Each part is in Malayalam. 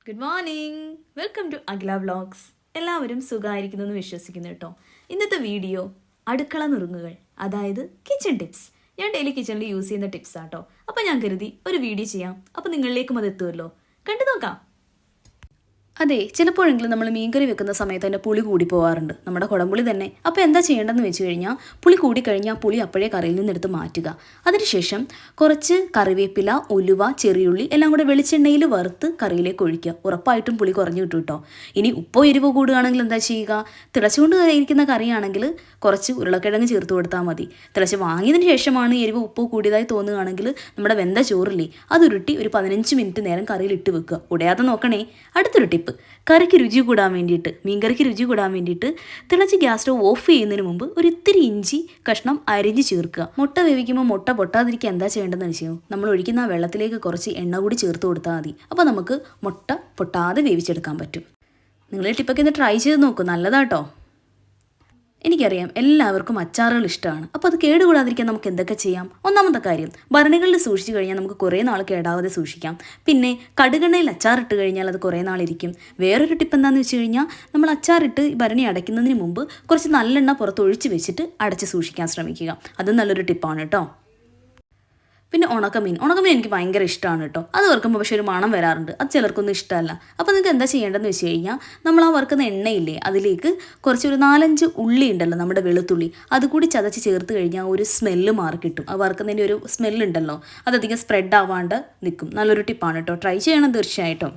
Good morning, welcome to Akhila vlogs. എല്ലാവരും സുഖമായിരിക്കുന്നു എന്ന് വിശ്വസിക്കുന്നു കേട്ടോ. ഇന്നത്തെ വീഡിയോ അടുക്കള നുറുങ്ങുകൾ, അതായത് കിച്ചൺ ടിപ്സ്. ഞാൻ ഡെയിലി കിച്ചണിൽ യൂസ് ചെയ്യുന്ന ടിപ്സ് ആട്ടോ. അപ്പോൾ ഞാൻ കരുതി ഒരു വീഡിയോ ചെയ്യാം, അപ്പോൾ നിങ്ങളിലേക്കും അത് എത്തുമല്ലോ. കണ്ടു നോക്കാം. അതെ, ചിലപ്പോഴെങ്കിലും നമ്മൾ മീൻകറി വെക്കുന്ന സമയത്ത് തന്നെ പുളി കൂടി പോകാറുണ്ട്, നമ്മുടെ കുടംപുളി തന്നെ. അപ്പോൾ എന്താ ചെയ്യേണ്ടതെന്ന് വെച്ച് കഴിഞ്ഞാൽ, പുളി കൂടിക്കഴിഞ്ഞാൽ പുളി അപ്പോഴേ കറിയിൽ നിന്നെടുത്ത് മാറ്റുക. അതിനുശേഷം കുറച്ച് കറിവേപ്പില, ഉലുവ, ചെറിയുള്ളി എല്ലാം കൂടെ വെളിച്ചെണ്ണയിൽ വറുത്ത് കറിയിലേക്ക് ഒഴിക്കുക. ഉറപ്പായിട്ടും പുളി കുറഞ്ഞു കിട്ടും കേട്ടോ. ഇനി ഉപ്പോ എരിവോ കൂടുകയാണെങ്കിൽ എന്താ ചെയ്യുക? തിളച്ചുകൊണ്ട് ഇരിക്കുന്ന കറിയാണെങ്കിൽ കുറച്ച് ഉരുളക്കിഴങ്ങ് ചേർത്ത് കൊടുത്താൽ മതി. തിളച്ച് വാങ്ങിയതിന് ശേഷമാണ് എരിവ് ഉപ്പോ കൂടിയതായി തോന്നുകയാണെങ്കിൽ നമ്മുടെ വെന്ത ചോറില്ലേ, അതുരുട്ടി ഒരു 15 മിനിറ്റ് നേരം കറിയിൽ ഇട്ട് വെക്കുക. ഉടയാതെ നോക്കണേ. അടുത്തൊരു ടിപ്പ്, കറിക്ക് രുചി കൂടാൻ വേണ്ടിയിട്ട്, മീൻകറിക്ക് രുചി കൂടാൻ വേണ്ടിയിട്ട് തിളച്ച് ഗ്യാസ് സ്റ്റവ് ഓഫ് ചെയ്യുന്നതിന് മുമ്പ് ഒരു ഇത്തിരി ഇഞ്ചി കഷ്ണം അരിഞ്ഞ് ചേർക്കുക. മുട്ട വേവിക്കുമ്പോൾ മുട്ട പൊട്ടാതിരിക്കുക എന്താ ചെയ്യേണ്ടതെന്ന് വെച്ചാൽ, നമ്മൾ ഒഴിക്കുന്ന ആ വെള്ളത്തിലേക്ക് കുറച്ച് എണ്ണ കൂടി ചേർത്ത് കൊടുത്താൽ മതി. അപ്പോൾ നമുക്ക് മുട്ട പൊട്ടാതെ വേവിച്ചെടുക്കാൻ പറ്റും. നിങ്ങൾ ഈ ടിപ്പൊക്കെ ഒന്ന് ട്രൈ ചെയ്ത് നോക്കൂ, നല്ലതാട്ടോ. എനിക്കറിയാം എല്ലാവർക്കും അച്ചാറുകൾ ഇഷ്ടമാണ്. അപ്പോൾ അത് കേടുകൂടാതിരിക്കാൻ നമുക്ക് എന്തൊക്കെ ചെയ്യാം? ഒന്നാമത്തെ കാര്യം, ഭരണികളിൽ സൂക്ഷിച്ചു കഴിഞ്ഞാൽ നമുക്ക് കുറേ നാൾ കേടാവാതെ സൂക്ഷിക്കാം. പിന്നെ കടുകെണ്ണയിൽ അച്ചാറിട്ട് കഴിഞ്ഞാൽ അത് കുറേ നാളിരിക്കും. വേറൊരു ടിപ്പ് എന്താണെന്ന് വെച്ച് കഴിഞ്ഞാൽ, നമ്മൾ അച്ചാറിട്ട് ഭരണി അടയ്ക്കുന്നതിന് മുമ്പ് കുറച്ച് നല്ലെണ്ണ പുറത്ത് ഒഴിച്ച് വെച്ചിട്ട് അടച്ച് സൂക്ഷിക്കാൻ ശ്രമിക്കുക. അതും നല്ലൊരു ടിപ്പാണ് കേട്ടോ. പിന്നെ ഉണക്കമീൻ എനിക്ക് ഭയങ്കര ഇഷ്ടമാണ് കേട്ടോ. അത് വറുക്കുമ്പോൾ പക്ഷേ ഒരു മണം വരാറുണ്ട്, അത് ചിലർക്കൊന്നും ഇഷ്ടമല്ല. അപ്പോൾ നിങ്ങൾക്ക് എന്താ ചെയ്യേണ്ടതെന്ന് വെച്ച് കഴിഞ്ഞാൽ, നമ്മൾ ആ വറുക്കുന്ന എണ്ണയില്ലേ, അതിലേക്ക് ഒരു 4-5 ഉള്ളി ഉണ്ടല്ലോ, നമ്മുടെ വെളുത്തുള്ളി, അതുകൂടി ചതച്ച് ചേർത്ത് കഴിഞ്ഞാൽ ഒരു സ്മെല്ല് മാറി കിട്ടും. ആ വറുക്കുന്നതിൻ്റെ ഒരു സ്മെല്ലുണ്ടല്ലോ, അതധികം സ്പ്രെഡ് ആവാണ്ട് നിൽക്കും. നല്ലൊരു ടിപ്പാണ് കേട്ടോ, ട്രൈ ചെയ്യണം തീർച്ചയായിട്ടും.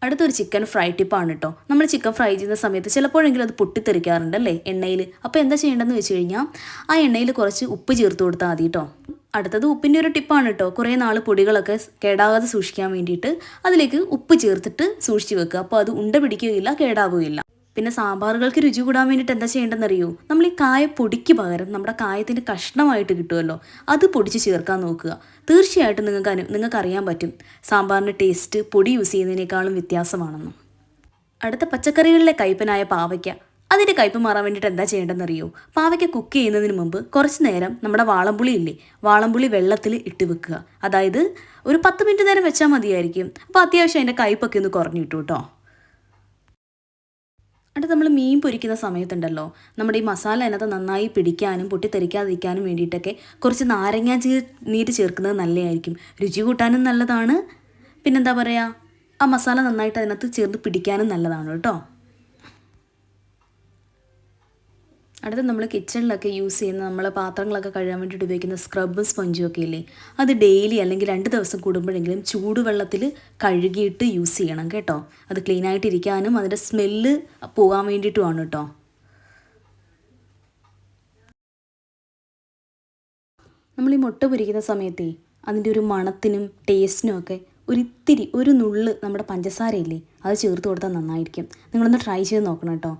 അടുത്തൊരു ചിക്കൻ ഫ്രൈ ടിപ്പാണ് കേട്ടോ. നമ്മൾ ചിക്കൻ ഫ്രൈ ചെയ്യുന്ന സമയത്ത് ചിലപ്പോഴെങ്കിലും അത് പൊട്ടിത്തെറിക്കാറുണ്ടല്ലേ എണ്ണയിൽ. അപ്പോൾ എന്താ ചെയ്യേണ്ടതെന്ന് വെച്ച് കഴിഞ്ഞാൽ, ആ എണ്ണയിൽ കുറച്ച് ഉപ്പ് ചേർത്ത് കൊടുത്താൽ മതി കേട്ടോ. അടുത്തത് ഉപ്പിൻ്റെ ഒരു ടിപ്പാണ് കേട്ടോ. കുറേ നാൾ പൊടികളൊക്കെ കേടാകാതെ സൂക്ഷിക്കാൻ വേണ്ടിയിട്ട് അതിലേക്ക് ഉപ്പ് ചേർത്തിട്ട് സൂക്ഷിച്ച് വെക്കുക. അപ്പോൾ അത് ഉണ്ട പിടിക്കുകയില്ല, കേടാവുകയില്ല. പിന്നെ സാമ്പാറുകൾക്ക് രുചി കൂടാൻ വേണ്ടിയിട്ട് എന്താ ചെയ്യേണ്ടതെന്ന് അറിയോ? നമ്മൾ ഈ കായ പൊടിക്ക് പകരം നമ്മുടെ കായത്തിൻ്റെ കഷ്ണമായിട്ട് കിട്ടുമല്ലോ, അത് പൊടിച്ച് ചേർക്കാൻ നോക്കുക. തീർച്ചയായിട്ടും നിങ്ങൾക്ക് അറിയാൻ പറ്റും സാമ്പാറിൻ്റെ ടേസ്റ്റ് പൊടി യൂസ് ചെയ്യുന്നതിനേക്കാളും വ്യത്യാസമാണെന്ന്. അടുത്ത പച്ചക്കറികളിലെ കയ്പനായ പാവയ്ക്ക, അതിൻ്റെ കയ്പ് മാറാൻ വേണ്ടിയിട്ട് എന്താ ചെയ്യേണ്ടതെന്ന് അറിയോ? പാവയ്ക്ക കുക്ക് ചെയ്യുന്നതിന് മുമ്പ് കുറച്ച് നേരം നമ്മുടെ വാളംപുളി ഇല്ലേ, വാളംപുളി വെള്ളത്തിൽ ഇട്ട് വെക്കുക. അതായത് ഒരു 10 മിനിറ്റ് നേരം വെച്ചാൽ മതിയായിരിക്കും. അപ്പോൾ അത്യാവശ്യം അതിൻ്റെ കയ്പൊക്കെ ഒന്ന് കുറഞ്ഞു കിട്ടും കേട്ടോ. അടുത്ത് നമ്മൾ മീൻ പൊരിക്കുന്ന സമയത്തുണ്ടല്ലോ, നമ്മുടെ ഈ മസാല അതിനകത്ത് നന്നായി പിടിക്കാനും പൊട്ടിത്തെറിക്കാതിരിക്കാനും വേണ്ടിയിട്ടൊക്കെ കുറച്ച് നാരങ്ങ നീര് ചേർക്കുന്നത് നല്ലതായിരിക്കും. രുചി കൂട്ടാനും നല്ലതാണ്. പിന്നെന്താ പറയുക, ആ മസാല നന്നായിട്ട് അതിനകത്ത് ചേർത്ത് പിടിക്കാനും നല്ലതാണ് കേട്ടോ. അടുത്ത് നമ്മൾ കിച്ചണിലൊക്കെ യൂസ് ചെയ്യുന്ന, നമ്മൾ പാത്രങ്ങളൊക്കെ കഴുകാൻ വേണ്ടിയിട്ട് ഉപയോഗിക്കുന്ന സ്ക്രബും സ്പഞ്ചും ഒക്കെ ഇല്ലേ, അത് ഡെയിലി അല്ലെങ്കിൽ 2 ദിവസം കൂടുമ്പോഴെങ്കിലും ചൂടുവെള്ളത്തിൽ കഴുകിയിട്ട് യൂസ് ചെയ്യണം കേട്ടോ. അത് ക്ലീനായിട്ടിരിക്കാനും അതിൻ്റെ സ്മെല്ല് പോകാൻ വേണ്ടിയിട്ടുമാണ് കേട്ടോ. നമ്മൾ ഈ മുട്ട പൊരിക്കുന്ന സമയത്തേ അതിൻ്റെ ഒരു മണത്തിനും ടേസ്റ്റിനും ഒക്കെ ഒരു നുള്ള് നമ്മുടെ പഞ്ചസാരയില്ലേ, അത് ചേർത്ത് കൊടുത്താൽ നന്നായിരിക്കും. നിങ്ങളൊന്ന് ട്രൈ ചെയ്ത് നോക്കണം കേട്ടോ.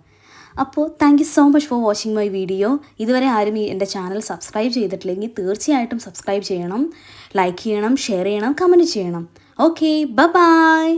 അപ്പോൾ thank you so much for watching my video. ഇതുവരെ ആരും എൻ്റെ ചാനൽ സബ്സ്ക്രൈബ് ചെയ്തിട്ടില്ലെങ്കിൽ തീർച്ചയായിട്ടും സബ്സ്ക്രൈബ് ചെയ്യണം, ലൈക്ക് ചെയ്യണം, ഷെയർ ചെയ്യണം, കമൻറ്റ് ചെയ്യണം. Okay, by.